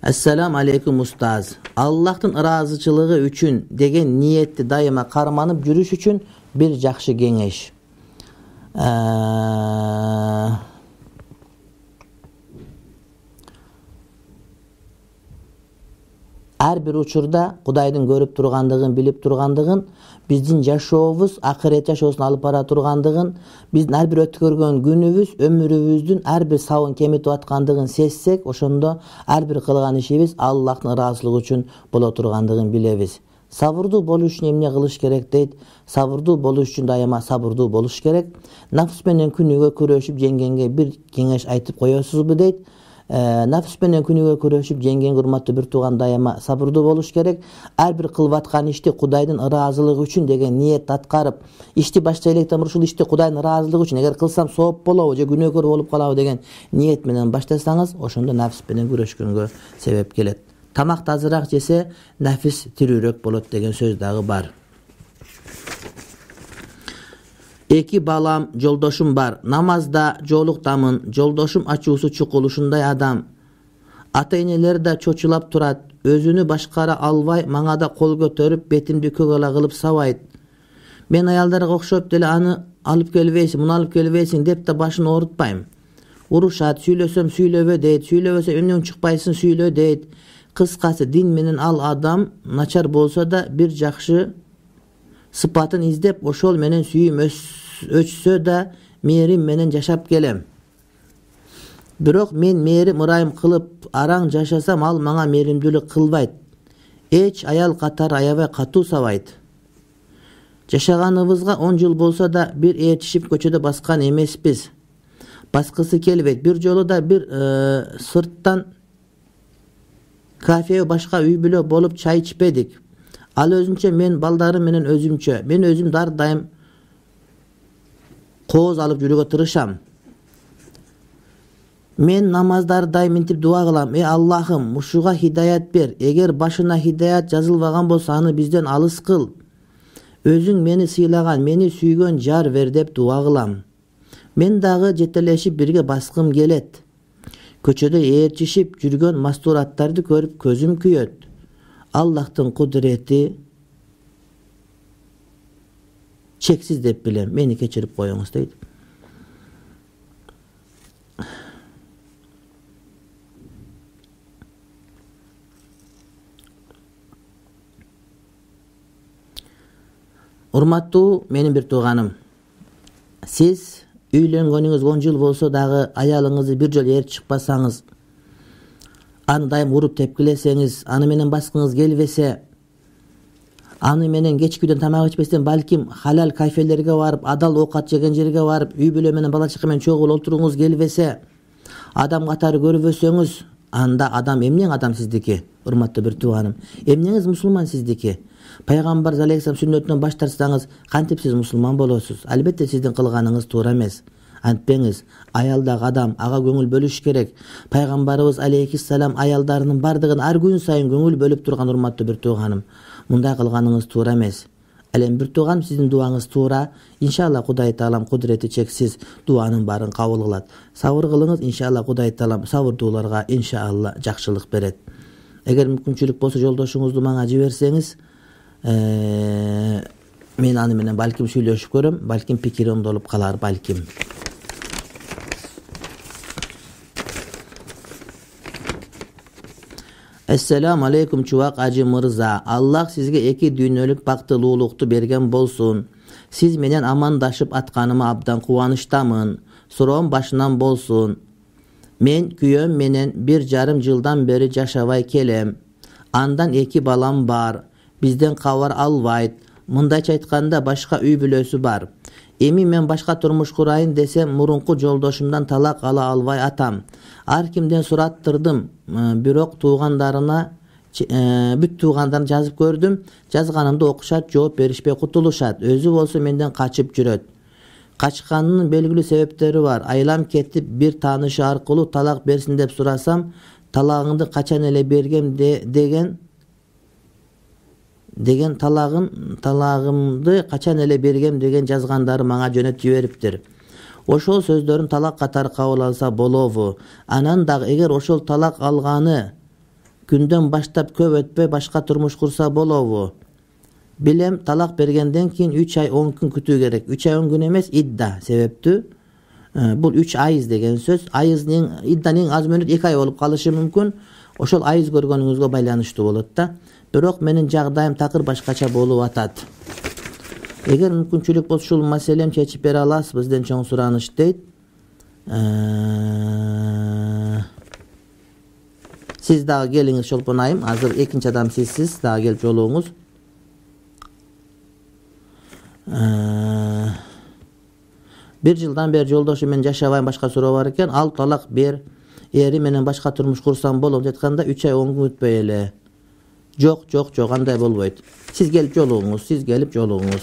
Assalamu alaikum ustaz. Allah'ın razıçılığı üçün degen niyetli daima karmanıp жүрүш üçün bir жақшы кеңеш. Her bir uçurda Kudayдын görüp turgandыгын, bilip turgandыгын, биздин жашообуз акырет жашоосуна алып бара тургандыгын, биздин ар бир өткөргөн күнүбүз, өмүрүбүздүн ар бир сабын кемитип аткандыгын сезсек, ошондо ар бир кылган ишибиз Аллахтын ыраазычылыгы үчүн боло тургандыгын билебиз. Сабырдуу болуш үчүн эмне кылыш керек дейт? Сабырдуу болуш үчүн дайыма сабырдуу болуш керек. Нафс менен күнүгө күрөшүп жеңгенге бир кеңеш айтып коесузбу дейт. Nafs менен күнүгө күрөшүп жеңген урматтуу бир тууган дайыма сабырдуу болуш керек. Ар бир кылып аткан ишти Кудайдын ыраазылыгы үчүн деген ниет аткарып, ишти баштай электен ушул ишти Кудайдын ыраазылыгы үчүн, эгер кылсам сооп болобу же күнөөкөр болуп калабы деген ниет менен баштасаңыз, ошондо нафс менен күрөшкөнгө себеп келет. Тамакты азыраак жесе, нафис тирүүрөөк болот деген сөз дагы бар. Эки балам, жолдошум бар. Намазда жолуктамын. Жолдошум ачуусу чукулушундай адам. Ата-энелер да чочулап турат. Өзүнү башкара албай, мага да кол көтөрүп, бетимди көгала кылып сабайт. Мен аялдарга окшоп деле аны алып келбейсиң, муну алып келбейсиң деп да башын оорутпайм. Урушат, сүйлөсөм сүйлөбө дейт, сүйлөбөсө өңүң чыкпайсың сүйлө дейт. Кыскасы, дин менен ал адам начар болсо да бир жакшы сыпатын издеп, ошол менен сүйүм өчсө да мээрим менен жашап келем. Бирок мен мээрим ырайым кылып араң жашасам, ал мага мээримдүүлүк кылбайт. Эч аял катары аябай катуу сабайт. Жашаганыбызга 10 жыл болсо да бир ээрчишип көчөдө баскан эмеспиз. Баскысы келбейт. Бир жолу да бир сырттан кафе башка үй бүлө болуп чай ичпедик. Ал өзүнчө, мен балдарым менен өзүмчө. Мен өзүм дар дайым кооз алып жүрүүгө тырышам. Мен намаздар дайым минтип дуа кылам. Аллахым, ушуга хидаят бер. Эгер башына хидаят жазылбаган болсо, аны бизден алыс кыл. Өзүң мени сыйлаган, мени сүйгөн жар бер деп дуа кылам. Мен дагы жетелешип бирге баскым келет. Көчөдө ээрчишип жүргөн мастураттарды көрүп көзүм күйөт. Аллахтын кудурети чексиз деп билем. Мени кечирип коюңуз дейт. Урматтуу менин бир тууганым. Сиз үйлөнгөнүңүз 10 жыл болсо дагы аялыңызды бир жолу ээрчип чыкпасаңыз, аны дайым уруп тепкилесеңиз, аны менен баскыңыз келбесе, аны менен кечкүүдөн тамак ичпестен балким халал кафелерге барып, адал оокат жеген жерге барып, үй бүлө менен бала чака менен чогуу олтуруңуз келбесе, адам катары көрбөсөңүз, анда адам эмнең адам сиздики? Урматтуу бир тууганым, эмнеңиз мусулман сиздики? Пайгамбар алейхиссалам сүннөтүнөн баш тартсаңыз, кантип сиз мусулман болосуз? Албетте сиздин кылганыңыз туура эмес. Антпеңиз, аялдагы адам, ага көңүл бөлүш керек. Пайгамбарыбыз алейхиссалам аялдарынын бардыгын ар күн сайын көңүл бөлүп турган урматтуу бир тууганым. Мындай кылганыңыз туура эмес. Элем бир тууганым, сиздин дуаңыз туура. Иншалла Кудай Таалам кудурети чексиз, дуанын баарын кабыл кылат. Сабыр кылыңыз, иншалла Кудай Таалам сабырдууларга иншалла жакшылык берет. Эгер мүмкүнчүлүк болсо жолдошуңузду мага жиберсеңиз, мен аны менен балким сүйлөшүп көрөм, балким пикири оңдолуп калар, балким. Assalamu alaikum чубак ажы мырза. Аллах сизге эки дүйнөлүк бактылуулукту берген болсун. Сиз менен амандашып атканыма абдан кубанычтамын. Суроом башынан болсун. Мен күйөөм менен 1,5 жылдан бери жашабай келем. Андан 2 балам бар. Бизден кабар албайт. Мындайча айтканда башка үй бүлөсү бар. Эми мен башка турмуш курайын десем, мурунку жолдошумдан талак ала албай атам. Ар кимден сураттырдым, бирок туугандарына бүт туугандарына жазып көрдүм. Жазганымды окушат, жооп беришпей кутулушат. Өзү болсо менден качып жүрөт. Качканынын белгилүү себептери бар. Айлам кетип бир таанышы аркылуу талак берсин деп сурасам, талагыңды качан эле бергем деген талагымды качан эле бергем деген жазгандары мага жөнөтүп жибериптир. Ошол сөздөрүн талак катары кабыл алса болобу? Анан дагы эгер ошол талак алганы күндөн баштап көп өтпөй башка турмуш курса болобу? Билем, талак бергенден кийин 3 ай 10 күн күтүү керек. 3 ай 10 күн эмес, идда себептүү. Бул 3 айыз деген сөз. Айыздын идданың аз мөөнөт 2 ай болуп калышы мүмкүн. Ошол айыз көргөнүңүзгө байланыштуу болот да. Бирок менин жагдайым такыр башкача болуп атат. Эгер мүмкүнчүлүк болсо ушул маселем чечип бере аласыз, бизден чоң сураныш дейт. Siz дагы келиңиз Чолпон айым. Азыр экинчи адам сизсиз, дагы келип жолугуңуз. Bir жылдан бери жолдошу менен жашабайм, башка суроо бар экен. Ал талак бер, эри менен башка турмуш курсам болот деп айтканда 3 ай 10 күн өтпөй эле. Жок, андай болбойт. Siz gelip жолугуңуз.